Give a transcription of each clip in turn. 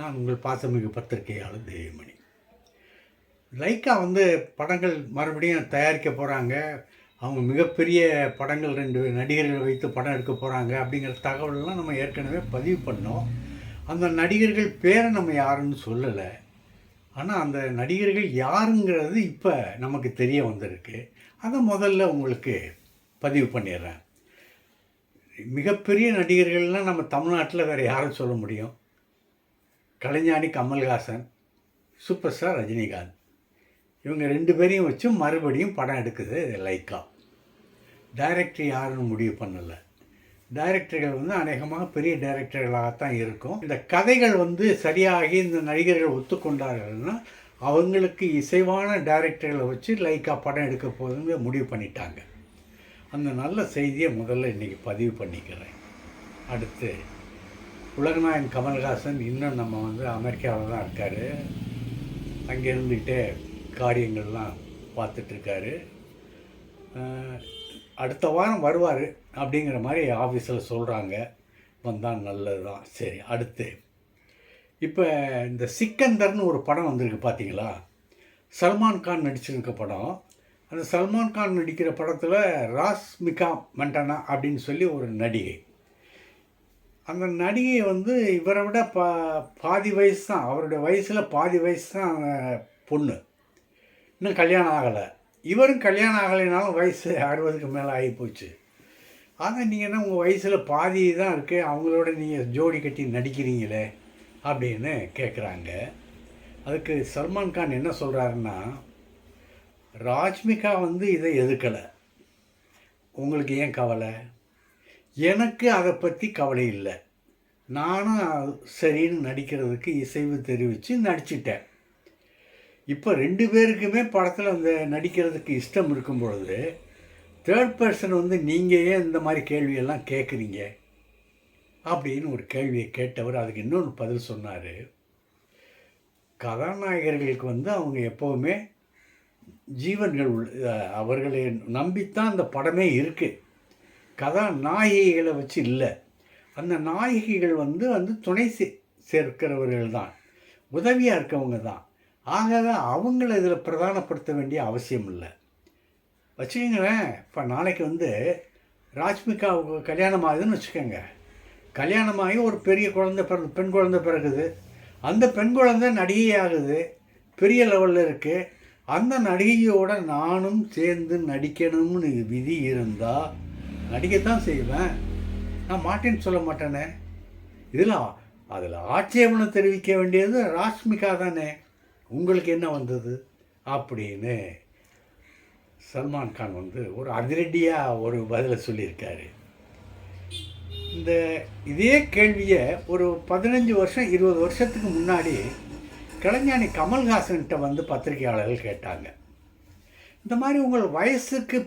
நான் உங்கள் பாசமிகு பத்திரிகையாளர் தேவமணி. லைக்கா வந்து படங்கள் மறுபடியும் தயாரிக்க போகிறாங்க. அவங்க மிகப்பெரிய படங்கள் 2 நடிகர்களை வைத்து படம் எடுக்க போகிறாங்க அப்படிங்கிற தகவல்லாம் நம்ம ஏற்கனவே பதிவு பண்ணோம். அந்த நடிகர்கள் பேரை நம்ம யாருன்னு சொல்லலை. ஆனால் அந்த நடிகர்கள் யாருங்கிறது இப்போ நமக்கு தெரிய வந்திருக்கு. அதை முதல்ல உங்களுக்கு பதிவு பண்ணிடுறேன். மிகப்பெரிய நடிகர்கள்னால் நம்ம தமிழ்நாட்டில் வேறு யாரும் சொல்ல முடியும்? கலைஞானி கமல்ஹாசன், சூப்பர் ஸ்டார் ரஜினிகாந்த். இவங்க 2 பேரையும் வச்சு மறுபடியும் படம் எடுக்குது லைக்கா. டைரக்டர் யாருன்னு முடிவு பண்ணலை. டைரக்டர்கள் வந்து அநேகமாக பெரிய டைரக்டர்களாகத்தான் இருக்கும். இந்த கதைகள் வந்து சரியாகி இந்த நடிகர்கள் ஒத்துக்கொண்டார்கள்னா அவங்களுக்கு இசைவான டைரக்டர்களை வச்சு லைக்கா படம் எடுக்க போகுதுன்னு முடிவு பண்ணிட்டாங்க. அந்த நல்ல செய்தியை முதல்ல இன்றைக்கி பதிவு பண்ணிக்கிறேன். அடுத்து உலகநாயகன் கமல்ஹாசன் இன்னும் நம்ம வந்து அமெரிக்காவில் தான் இருக்கார். அங்கே இருந்துக்கிட்டே காரியங்கள்லாம் பார்த்துட்ருக்காரு. அடுத்த வாரம் வருவார் அப்படிங்கிற மாதிரி ஆஃபீஸில் சொல்கிறாங்க. வந்தால் நல்லது தான். சரி, அடுத்து இப்போ இந்த சிக்கந்தர்னு ஒரு படம் வந்திருக்கு பார்த்தீங்களா? சல்மான் கான் நடிச்சிருக்க படம். அந்த சல்மான் கான் நடிக்கிற படத்தில் ராஷ்மிகா மண்டனா அப்படின்னு சொல்லி ஒரு நடிகை. அந்த நடிகை வந்து இவரை விட பாதி வயசு தான், அவருடைய வயசில் பாதி வயசு தான் பொண்ணு. இன்னும் கல்யாணம் ஆகலை. இவரும் கல்யாணம் ஆகலைனாலும் வயசு 60க்கு மேலே ஆகிப்போச்சு. ஆனால் நீங்கள் என்ன உங்கள் வயசில் பாதி தான் இருக்குது, அவங்களோட நீங்கள் ஜோடி கட்டி நடிக்கிறீங்களே அப்படின்னு கேட்குறாங்க. அதுக்கு சல்மான் கான் என்ன சொல்கிறாருன்னா, ராஷ்மிகா வந்து இதை எதுக்கலை, உங்களுக்கு ஏன் கவலை? எனக்கு அதை பற்றி கவலை இல்லை. நானும் சரின்னு நடிக்கிறதுக்கு இசைவு தெரிவித்து நடிச்சிட்டேன். இப்போ 2 பேருக்குமே படத்தில் அந்த நடிக்கிறதுக்கு இஷ்டம் இருக்கும் பொழுது தேர்ட் பர்சன் வந்து நீங்கள் ஏன் இந்த மாதிரி கேள்வியெல்லாம் கேட்குறீங்க அப்படின்னு ஒரு கேள்வியை கேட்டவர் அதுக்கு இன்னொன்று பதில் சொன்னார். கதாநாயகர்களுக்கு வந்து அவங்க எப்போவுமே ஜீவன்கள் அவர்களை நம்பித்தான் அந்த படமே இருக்குது. கதாநாயகிகளை வச்சு இல்லை. அந்த நாயகிகள் வந்து துணை சேர்க்கிறவர்கள் தான், உதவியாக இருக்கவங்க தான். ஆகவே அவங்கள இதில் பிரதானப்படுத்த வேண்டிய அவசியம் இல்லை. வச்சுக்கோங்களேன், இப்போ நாளைக்கு வந்து ராஷ்மிகாவுக்கு கல்யாணம் ஆகுதுன்னு வச்சுக்கோங்க. கல்யாணமாகி ஒரு பெரிய குழந்தை பெண் குழந்தை பிறகுது. அந்த பெண் குழந்தை நடிகை ஆகுது, பெரிய லெவலில் இருக்குது. அந்த நடிகையோடு நானும் சேர்ந்து நடிக்கணும்னு விதி இருந்தால் நடிக்கத்தான் செய்வேன். நான் மாட்டேன்னு சொல்ல மாட்டேனே. அதில் ஆட்சேபனை தெரிவிக்க வேண்டியது ராஷ்மிகா தானே. உங்களுக்கு என்ன வந்தது அப்படின்னு சல்மான் கான் வந்து ஒரு அதிரடியாக ஒரு பதிலை சொல்லியிருக்காரு. இதே கேள்வியை ஒரு 15 வருஷம் 20 வருஷத்துக்கு முன்னாடி கலைஞானி கமல்ஹாசன்கிட்ட வந்து பத்திரிகையாளர்கள் கேட்டாங்க. இந்த மாதிரி உங்கள் வயசுக்கு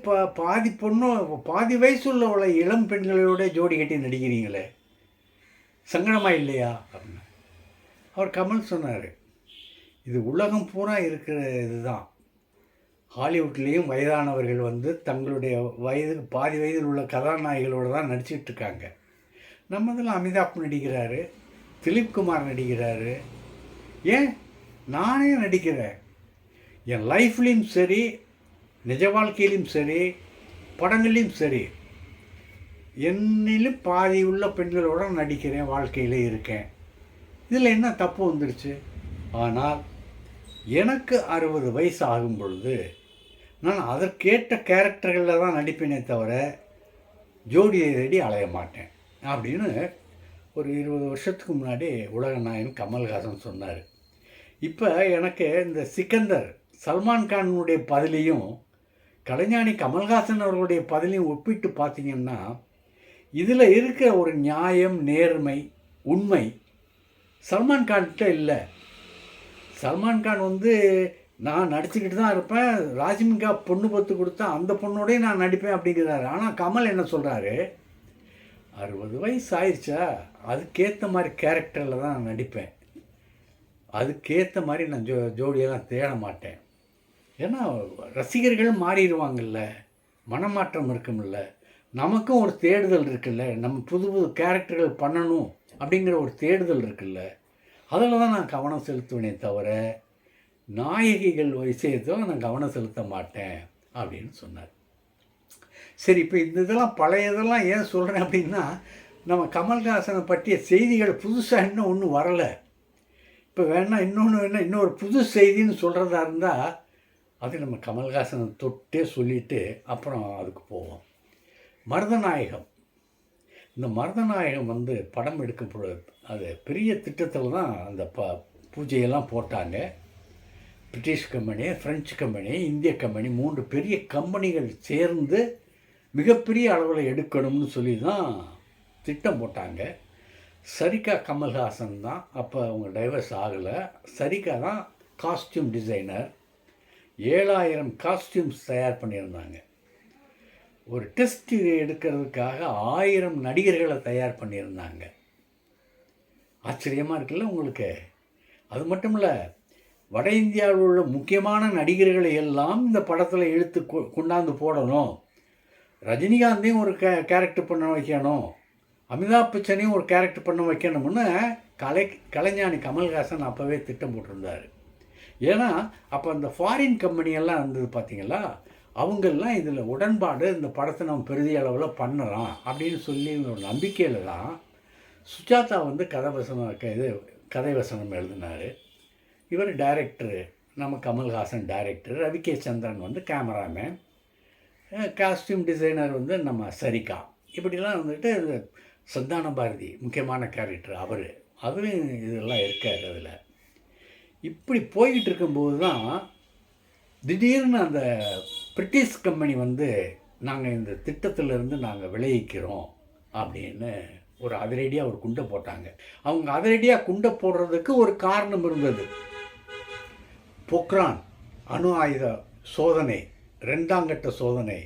பாதி பொண்ணு பாதி வயசு உள்ள இளம் பெண்களோட ஜோடி கட்டி நடிக்கிறீங்களே, சங்கடமாக இல்லையா அப்படின்னு. அவர் கமல் சொன்னார், இது உலகம் பூரா இருக்கிற இதுதான். ஹாலிவுட்லேயும் வயதானவர்கள் வந்து தங்களுடைய வயதுக்கு பாதி வயதில் உள்ள கதாநாயகிகளோடு தான் நடிச்சிட்ருக்காங்க. நம்ம இதில் அமிதாப் நடிக்கிறாரு, திலீப் குமார் நடிக்கிறாரு, ஏன் நானே நடிக்கிறேன். என் லைஃப்லேயும் சரி, நிஜ வாழ்க்கையிலும் சரி, படங்கள்லேயும் சரி, என்னிலும் பாதி உள்ள பெண்களோடு நடிக்கிறேன், வாழ்க்கையில் இருக்கேன். இதில் என்ன தப்பு வந்துருச்சு? ஆனால் எனக்கு 60 வயசு ஆகும் பொழுது நான் அதற்கேற்ற கேரக்டர்களில் தான் நடிப்பேனே தவிர ஜோடியை தேடி அலைய மாட்டேன் அப்படின்னு ஒரு 20 வருஷத்துக்கு முன்னாடி உலகநாயகன் கமல்ஹாசன் சொன்னார். இப்போ எனக்கு இந்த சிக்கந்தர் சல்மான் கானுடைய பதிலையும் கலைஞானி கமல்ஹாசன் அவர்களுடைய பதிலையும் ஒப்பிட்டு பார்த்தீங்கன்னா இதில் இருக்கிற ஒரு நியாயம், நேர்மை, உண்மை சல்மான் கான்கிட்ட இல்லை. சல்மான் கான் வந்து நான் நடிச்சுக்கிட்டு தான் இருப்பேன், ராஷ்மிகா பொண்ணு பத்து கொடுத்தா அந்த பொண்ணோடய நான் நடிப்பேன் அப்படிங்கிறாரு. ஆனால் கமல் என்ன சொல்கிறாரு, 60 வயசு ஆயிடுச்சா, அதுக்கேற்ற மாதிரி கேரக்டரில் தான் நான் நடிப்பேன், அதுக்கேற்ற மாதிரி நான் ஜோடியெல்லாம் தேட மாட்டேன். ஏன்னா ரசிகர்கள் மாறிடுவாங்கல்ல, மனமாற்றம் இருக்குமில்ல, நமக்கும் ஒரு தேடுதல் இருக்குல்ல, நம்ம புது புது கேரக்டர்கள் பண்ணணும் அப்படிங்கிற ஒரு தேடுதல் இருக்குல்ல. அதில் தான் நான் கவனம் செலுத்துவேனே தவிர நாயகிகள் விஷயத்தில் நான் கவனம் செலுத்த மாட்டேன் அப்படின்னு சொன்னார். சரி, இப்போ இந்த இதெல்லாம் பழையதெல்லாம் ஏன் சொல்கிறேன் அப்படின்னா, நம்ம கமல்ஹாசனை பற்றிய செய்திகள் புதுசாக இன்னும் ஒன்றும் வரலை. இப்போ வேணால் இன்னொரு புது செய்தின்னு சொல்கிறதா இருந்தால் அது நம்ம கமல்ஹாசனை தொட்டே சொல்லிவிட்டு அப்புறம் அதுக்கு போவோம். மருதநாயகம். இந்த மருதநாயகம் வந்து படம் எடுக்கப்படுது, அது பெரிய திட்டத்தில் தான் அந்த பூஜையெல்லாம் போட்டாங்க. பிரிட்டிஷ் கம்பெனி, ஃப்ரெஞ்சு கம்பெனி, இந்திய கம்பெனி, 3 பெரிய கம்பெனிகள் சேர்ந்து மிகப்பெரிய அளவில் எடுக்கணும்னு சொல்லி தான் திட்டம் போட்டாங்க. சரிகா கமல்ஹாசன் தான் அப்போ அவங்க டைவர்ஸ் ஆகலை. சரிகா தான் காஸ்டியூம் டிசைனர். 7000 காஸ்டியூம்ஸ் தயார் பண்ணியிருந்தாங்க. ஒரு டெஸ்ட் எடுக்கிறதுக்காக 1000 நடிகர்களை தயார் பண்ணியிருந்தாங்க. ஆச்சரியமாக இருக்குல்ல உங்களுக்கு? அது மட்டும் இல்லை, வட இந்தியாவில் உள்ள முக்கியமான நடிகர்களை எல்லாம் இந்த படத்தில் இழுத்து கொண்டாந்து போடணும். ரஜினிகாந்தையும் ஒரு கேரக்டர் பண்ண வைக்கணும், அமிதாப் பச்சனையும் ஒரு கேரக்டர் பண்ண வைக்கணும்னு கலைஞானி கமல்ஹாசன் அப்போவே திட்டம் போட்டிருந்தார். ஏன்னா அப்போ அந்த ஃபாரின் கம்பெனியெல்லாம் இருந்தது பார்த்தீங்களா, அவங்கெல்லாம் இதில் உடன்பாடு, இந்த படத்தை நம்ம பெரிய அளவில் பண்ணலாம் அப்படின்னு சொல்லி ஒரு நம்பிக்கையில் தான் சுஜாதா வந்து கதை வசனம் எழுதினார். இவர் டைரக்டரு, நம்ம கமல்ஹாசன் டைரக்டர், ரவி கே சந்திரன் வந்து கேமராமேன், காஸ்டியூம் டிசைனர் வந்து நம்ம சரிகா. இப்படிலாம் வந்துட்டு சந்தான பாரதி முக்கியமான கேரக்டர், அவரும் இதெல்லாம் இருக்கார் அதில். இப்படி போய்கிட்டு இருக்கும்போது தான் திடீர்னு அந்த பிரிட்டிஷ் கம்பெனி வந்து நாங்கள் இந்த திட்டத்திலிருந்து நாங்கள் விளைவிக்கிறோம் அப்படின்னு ஒரு அதிரடியாக ஒரு குண்டை போட்டாங்க. அவங்க அதிரடியாக குண்டை போடுறதுக்கு ஒரு காரணம் இருந்தது. பொக்ரான் அணு ஆயுத சோதனை, 2ஆம் கட்ட சோதனை,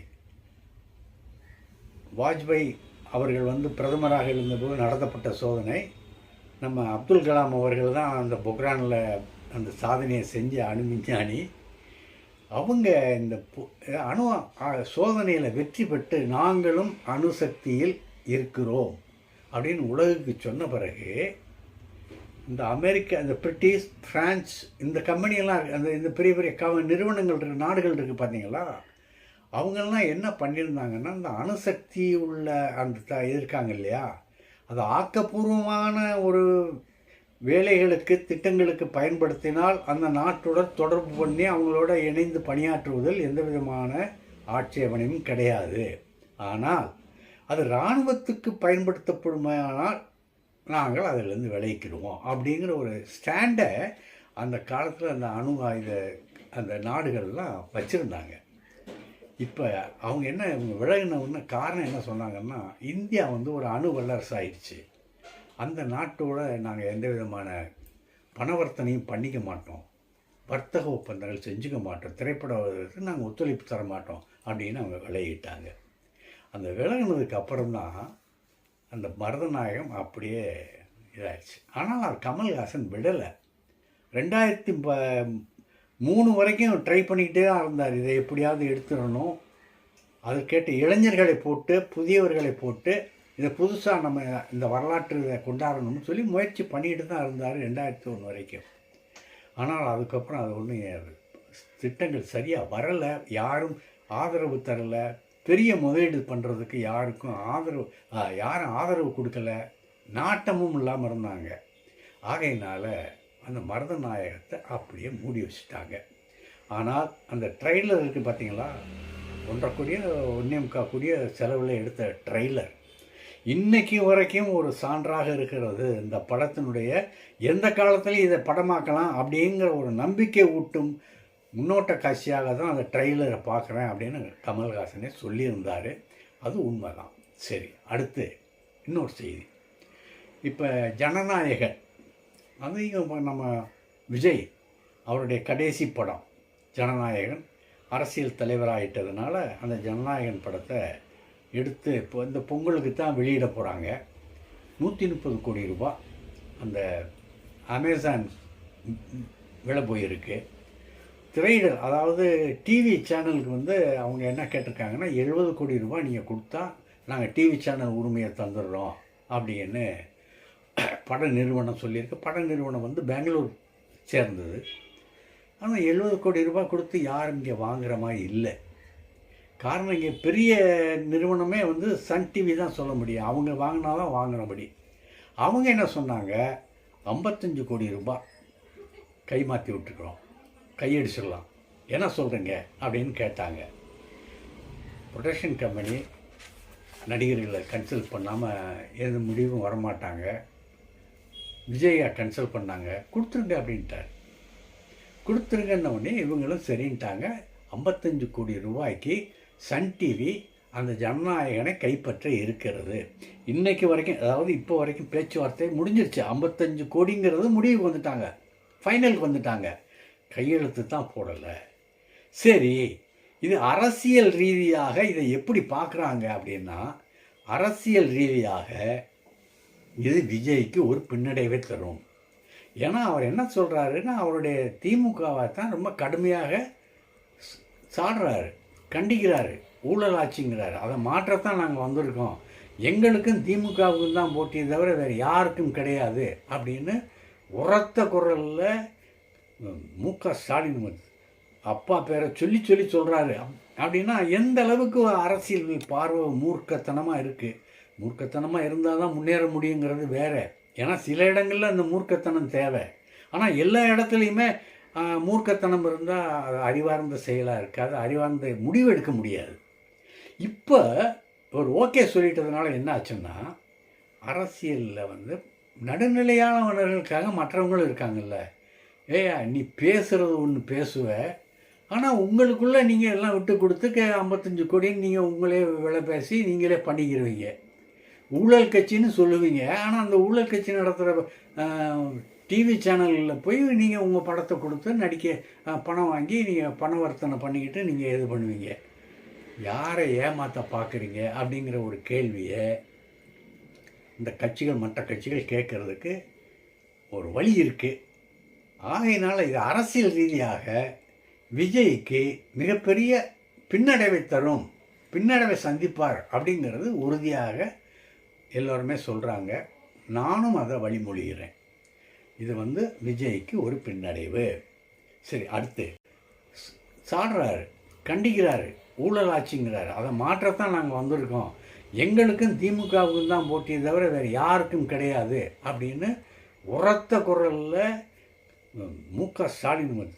வாஜ்பாய் அவர்கள் வந்து பிரதமராக இருந்தபோது நடத்தப்பட்ட சோதனை. நம்ம அப்துல் கலாம் அவர்கள் தான் அந்த பொக்ரானில் அந்த சாதனையை செஞ்ச விஞ்ஞானி. அவங்க இந்த அணு சோதனையில் வெற்றி பெற்று நாங்களும் அணுசக்தியில் இருக்கிறோம் அப்படின்னு உலகுக்கு சொன்ன பிறகு இந்த அமெரிக்கா, இந்த பிரிட்டிஷ், ஃப்ரான்ஸ், இந்த கம்பெனியெல்லாம் இந்த பெரிய பெரிய நிறுவனங்கள் இருக்குது, நாடுகள் இருக்குது பார்த்தீங்களா, அவங்கெல்லாம் என்ன பண்ணியிருந்தாங்கன்னா இந்த அணுசக்தி உள்ள அந்த இருக்காங்க இல்லையா, அது ஆக்கப்பூர்வமான ஒரு வேலைகளுக்கு, திட்டங்களுக்கு பயன்படுத்தினால் அந்த நாட்டுடன் தொடர்பு பண்ணி அவங்களோட இணைந்து பணியாற்றுவதில் எந்த விதமான ஆட்சேபனையும் கிடையாது. ஆனால் அது இராணுவத்துக்கு பயன்படுத்தப்படுமானால் நாங்கள் அதிலிருந்து விளைவிக்கிடுவோம் அப்படிங்கிற ஒரு ஸ்டாண்டை அந்த காலத்தில் அந்த அணு ஆயுத அந்த நாடுகள்லாம் வச்சுருந்தாங்க. இப்போ அவங்க என்ன விலகினவுன்னு காரணம் என்ன சொன்னாங்கன்னா, இந்தியா வந்து ஒரு அணு வல்லரசு ஆயிடுச்சு, அந்த நாட்டோட நாங்கள் எந்த விதமான பணவர்த்தனையும் பண்ணிக்க மாட்டோம், வர்த்தக ஒப்பந்தங்கள் செஞ்சுக்க மாட்டோம், திரைப்படத்துக்கு நாங்கள் ஒத்துழைப்பு தர மாட்டோம் அப்படின்னு அவங்க விலகிட்டாங்க. அந்த விலகினதுக்கு அப்புறம்தான் அந்த மருதநாயகம் அப்படியே இதாகிடுச்சு. ஆனால் அது கமல்ஹாசன் விடலை. 2003 வரைக்கும் ட்ரை பண்ணிக்கிட்டே தான் இருந்தார், இதை எப்படியாவது எடுத்துடணும், அதற்கேட்ட இளைஞர்களை போட்டு, புதியவர்களை போட்டு இதை புதுசாக நம்ம இந்த வரலாற்று இதை கொண்டாடணும்னு சொல்லி முயற்சி பண்ணிக்கிட்டு தான் இருந்தார் 2001 வரைக்கும். ஆனால் அதுக்கப்புறம் அது ஒன்றும் திட்டங்கள் சரியாக வரலை, யாரும் ஆதரவு தரலை, பெரிய முதலீடு பண்ணுறதுக்கு யாரும் ஆதரவு கொடுக்கல, நாட்டமும் இல்லாமல் இருந்தாங்க. ஆகையினால் அந்த மருதநாயகத்தை அப்படியே மூடி வச்சுட்டாங்க. ஆனால் அந்த ட்ரெய்லர் இருக்குது பார்த்தீங்களா, 1.25 கோடி செலவில் எடுத்த ட்ரெய்லர் இன்றைக்கி வரைக்கும் ஒரு சான்றாக இருக்கிறது. இந்த படத்தினுடைய எந்த காலத்துலையும் இதை படமாக்கலாம் அப்படிங்கிற ஒரு நம்பிக்கை ஊட்டும் முன்னோட்ட காட்சியாக தான் அந்த ட்ரெய்லரை பார்க்குறேன் அப்படின்னு கமல்ஹாசனே சொல்லியிருந்தார். அது உண்மை தான். சரி, அடுத்து இன்னொரு செய்தி. இப்போ ஜனநாயகன், அதையும் நம்ம விஜய் அவருடைய கடைசி படம் ஜனநாயகன், அரசியல் தலைவராகிட்டதுனால அந்த ஜனநாயகன் படத்தை எடுத்து இப்போ இந்த பொங்கலுக்கு தான் வெளியிட போகிறாங்க. 130 கோடி ரூபா அந்த அமேசான் விலை போயிருக்கு. திரையிடல், அதாவது டிவி சேனலுக்கு வந்து அவங்க என்ன கேட்டிருக்காங்கன்னா 70 கோடி ரூபா நீங்கள் கொடுத்தா நாங்கள் டிவி சேனல் உரிமையை தந்துடுறோம் அப்படின்னு பட நிறுவனம் சொல்லியிருக்கு. பட நிறுவனம் வந்து பெங்களூர் சேர்ந்தது. ஆனால் 70 கோடி ரூபாய் கொடுத்து யாரும் இங்கே வாங்குகிற மாதிரி இல்லை. காரணம், இங்கே பெரிய நிறுவனமே வந்து சன் டிவி தான் சொல்ல முடியும். அவங்க வாங்கினாதான் வாங்குறபடி. அவங்க என்ன சொன்னாங்க, 55 கோடி ரூபாய் கை மாற்றி விட்டுருக்குறோம், கையடிச்சிடலாம், என்ன சொல்கிறீங்க அப்படின்னு கேட்டாங்க. ப்ரொடக்ஷன் கம்பெனி நடிகர்களை கன்சல்ட் பண்ணாமல் எந்த முடிவும் வரமாட்டாங்க. விஜயா கன்சல்ட் பண்ணாங்க, கொடுத்துருங்க அப்படின்ட்டார். கொடுத்துருங்கன்ன உடனே இவங்களும் சரின்ட்டாங்க. 55 கோடி ரூபாய்க்கு சன் டிவி அந்த ஜனநாயகனை கைப்பற்ற இருக்கிறது. இன்றைக்கு வரைக்கும், அதாவது இப்போ வரைக்கும் பேச்சுவார்த்தை முடிஞ்சிருச்சு. 55 கோடிங்கிறது முடிவுக்கு வந்துட்டாங்க, ஃபைனலுக்கு வந்துட்டாங்க. கையெழுத்து தான் போடலை. சரி, இது அரசியல் ரீதியாக இதை எப்படி பார்க்குறாங்க அப்படின்னா, அரசியல் ரீதியாக இது விஜய்க்கு ஒரு பின்னடைவை தரும். ஏன்னா அவர் என்ன சொல்கிறாருன்னா, அவருடைய திமுகவை தான் ரொம்ப கடுமையாக சாடுறாரு, கண்டிக்கிறாரு, ஊழல் ஆட்சிங்கிறாரு. அதை மாற்றத்தான் நாங்கள் வந்திருக்கோம், எங்களுக்கும் திமுகவுக்கும் தான் போட்டியை தவிர வேறு யாருக்கும் கிடையாது அப்படின்னு உரத்த குரலில் மு.க. ஸ்டாலின் அப்பா பேரை சொல்லி சொல்லி சொல்கிறாரு. அப்படின்னா எந்த அளவுக்கு அரசியல் பார்வை மூர்க்கத்தனமாக இருக்குது. மூர்க்கத்தனமாக இருந்தால் தான் முன்னேற முடியுங்கிறது வேறு. ஏன்னா சில இடங்களில் அந்த மூர்க்கத்தனம் தேவை. ஆனால் எல்லா இடத்துலையுமே மூர்க்கத்தனம் இருந்தால் அது அறிவார்ந்த செயலாக இருக்காது, அறிவார்ந்த முடிவு எடுக்க முடியாது. இப்போ ஒரு ஓகே சொல்லிட்டதுனால என்ன ஆச்சுன்னா, அரசியலில் வந்து நடுநிலையானவர்களுக்காக மற்றவங்களும் இருக்காங்கல்ல. நீ பேசுகிறது ஒன்று பேசுவ, ஆனால் உங்களுக்குள்ளே நீங்கள் எல்லாம் விட்டு கொடுத்து 55 கோடின்னு நீங்கள் உங்களே விலை பேசி நீங்களே பண்ணிக்கிறவீங்க. ஊழல் கட்சின்னு சொல்லுவீங்க, ஆனால் அந்த ஊழல் கட்சி நடத்துகிற டிவி சேனலில் போய் நீங்கள் உங்கள் படத்தை கொடுத்து நடிக்க பணம் வாங்கி நீங்கள் பணவர்த்தனை பண்ணிக்கிட்டு நீங்கள் இது பண்ணுவீங்க. யாரை ஏமாற்ற பார்க்குறீங்க அப்படிங்கிற ஒரு கேள்வியை இந்த கட்சிகள், மற்ற கட்சிகள் கேட்குறதுக்கு ஒரு வழி இருக்குது. ஆகையினால் இது அரசியல் ரீதியாக விஜய்க்கு மிகப்பெரிய பின்னடைவை தரும், பின்னடைவை சந்திப்பார் அப்படிங்கிறது உறுதியாக எல்லோருமே சொல்கிறாங்க. நானும் அதை வழிமொழிகிறேன். இது வந்து விஜய்க்கு ஒரு பின்னடைவு. சரி, அடுத்து சாடுறாரு, கண்டிக்கிறாரு, ஊழல் ஆட்சிங்கிறாரு. அதை மாற்றத்தான் நாங்கள் வந்திருக்கோம், எங்களுக்கும் திமுகவுக்கும் தான் போட்டியை தவிர வேறு யாருக்கும் கிடையாது அப்படின்னு உரத்த குரலில் மு.க. ஸ்டாலின்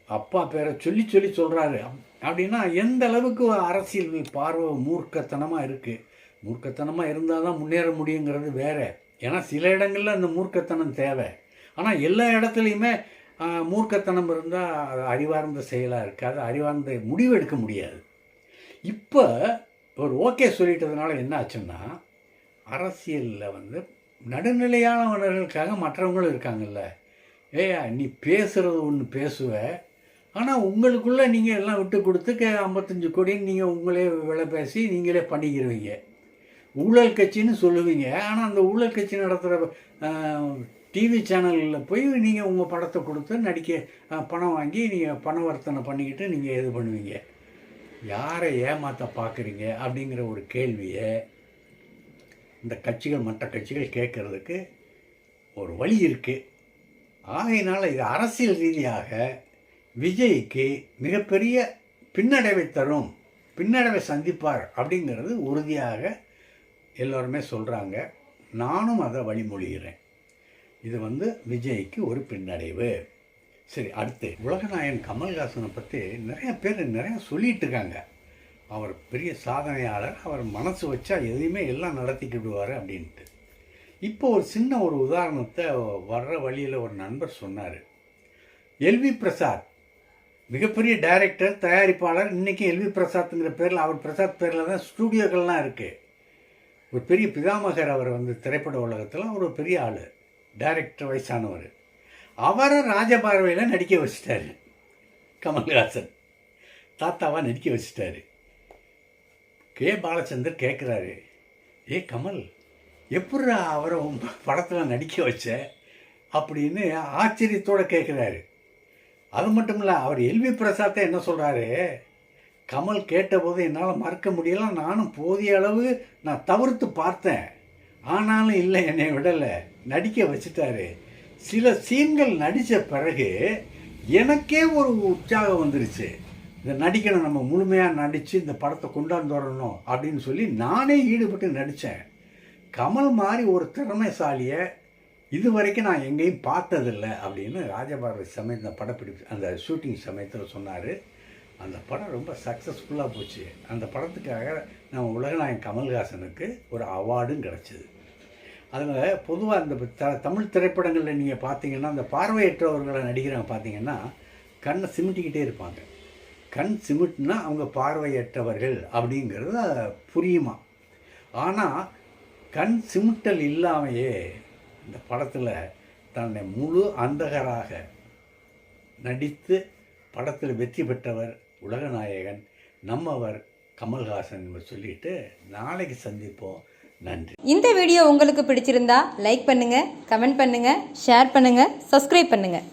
அப்பா பேரை சொல்லி சொல்லி சொல்கிறாரு. அப்படின்னா எந்த அளவுக்கு அரசியல் பார்வை மூர்க்கத்தனமாக இருக்குது. மூர்க்கத்தனமாக இருந்தால் தான் முன்னேற முடியுங்கிறது வேறு. ஏன்னா சில இடங்களில் அந்த மூர்க்கத்தனம் தேவை. ஆனால் எல்லா இடத்துலையுமே மூர்க்கத்தனம் இருந்தால் அது அறிவார்ந்த செயலாக இருக்காது, அறிவார்ந்த முடிவு எடுக்க முடியாது. இப்போ ஒரு ஓகே சொல்லிட்டதுனால என்ன ஆச்சுன்னா, அரசியலில் வந்து நடுநிலையானவர்களுக்காக மற்றவங்களும் இருக்காங்கல்ல. நீ பேசுகிறது ஒன்று பேசுவ, ஆனால் உங்களுக்குள்ளே நீங்கள் எல்லாம் விட்டு கொடுத்து 55 கோடின்னு நீங்கள் உங்களே விலை பேசி நீங்களே பண்ணிக்கிறவீங்க. ஊழல் கட்சின்னு சொல்லுவீங்க, ஆனால் அந்த ஊழல் கட்சி நடத்துகிற டிவி சேனலில் போய் நீங்கள் உங்கள் படத்தை கொடுத்து நடிக்க பணம் வாங்கி நீங்கள் பணவர்த்தனை பண்ணிக்கிட்டு நீங்கள் இது பண்ணுவீங்க. யாரை ஏமாற்ற பார்க்குறீங்க அப்படிங்கிற ஒரு கேள்வியை இந்த கட்சிகள், மற்ற கட்சிகள் கேட்குறதுக்கு ஒரு வழி இருக்குது. ஆகையினால் இது அரசியல் ரீதியாக விஜய்க்கு மிகப்பெரிய பின்னடைவை தரும், பின்னடைவை சந்திப்பார் அப்படிங்கிறது உறுதியாக எல்லோருமே சொல்கிறாங்க. நானும் அதை வழிமொழிகிறேன். இது வந்து விஜய்க்கு ஒரு பின்னடைவு. சரி, அடுத்து உலகநாயகன் கமல்ஹாசனை பற்றி நிறைய பேர் நிறையா சொல்லிகிட்டு இருக்காங்க. அவர் பெரிய சாதனையாளர், அவர் மனசு வச்சா எதையுமே எல்லாம் நடத்திக்கிடுவார் அப்படின்ட்டு. இப்போ ஒரு சின்ன ஒரு உதாரணத்தை வர்ற வழியில் ஒரு நண்பர் சொன்னார். எல்வி பிரசாத் மிகப்பெரிய டைரக்டர், தயாரிப்பாளர். இன்றைக்கி எல்வி பிரசாத்துங்கிற பேரில், அவர் பிரசாத் பேரில் தான் ஸ்டூடியோக்கள்லாம் இருக்குது. ஒரு பெரிய பிதாமகர் அவர் வந்து திரைப்பட உலகத்தில் ஒரு பெரிய ஆள், டைரக்டர், வயசானவர். அவரை ராஜபார்வையில் நடிக்க வச்சிட்டாரு கமல்ஹாசன், தாத்தாவாக நடிக்க வச்சிட்டாரு. கே. பாலச்சந்தர் கேட்குறாரு, கமல், எப்படி அவரை படத்தில் நடிக்க வச்ச அப்படின்னு ஆச்சரியத்தோடு கேட்குறாரு. அது மட்டும் இல்லை, அவர் எல்வி பிரசாத்தை என்ன சொல்கிறாரு, கமல் கேட்டபோது என்னால் மறக்க முடியல, நானும் போதிய அளவு நான் தவிர்த்து பார்த்தேன், ஆனாலும் இல்லை, என்னை விடலை, நடிக்க வச்சுட்டாரு. சில சீன்கள் நடித்த பிறகு எனக்கே ஒரு உற்சாகம் வந்துருச்சு. இந்த நடிக்கணும், நம்ம முழுமையாக நடித்து இந்த படத்தை கொண்டாந்து வரணும் அப்படின்னு சொல்லி நானே ஈடுபட்டு நடித்தேன். கமல் மாதிரி ஒரு திறமைசாலியை இது வரைக்கும் நான் எங்கேயும் பார்த்ததில்லை அப்படின்னு ராஜபார்வை சமயத்து அந்த படப்பிடிப்பு அந்த ஷூட்டிங் சமயத்தில் சொன்னார். அந்த படம் ரொம்ப சக்ஸஸ்ஃபுல்லாக போச்சு. அந்த படத்துக்காக நம்ம உலகநாயகன் கமல்ஹாசனுக்கு ஒரு அவார்டும் கிடச்சிது. அதனால் பொதுவாக அந்த தமிழ் திரைப்படங்களில் நீங்கள் பார்த்தீங்கன்னா அந்த பார்வையற்றவர்களை நடிக்கிறவங்க பார்த்தீங்கன்னா கண்ணை சிமிட்டிக்கிட்டே இருப்பாங்க. கண் சிமிட்னா அவங்க பார்வையற்றவர்கள் அப்படிங்கிறது புரியுமா. ஆனால் கண் சிமிட்டல் இல்லாமையே இந்த படத்தில் தன்னை முழு அந்தகராக நடித்து படத்தில் வெற்றி பெற்றவர் உலகநாயகன் நம்மவர் கமல்ஹாசன் சொல்லிட்டு நாளைக்கு சந்திப்போம். நன்றி. இந்த வீடியோ உங்களுக்கு பிடிச்சிருந்தா லைக் பண்ணுங்கள், கமெண்ட் பண்ணுங்கள், ஷேர் பண்ணுங்கள், சப்ஸ்கிரைப் பண்ணுங்கள்.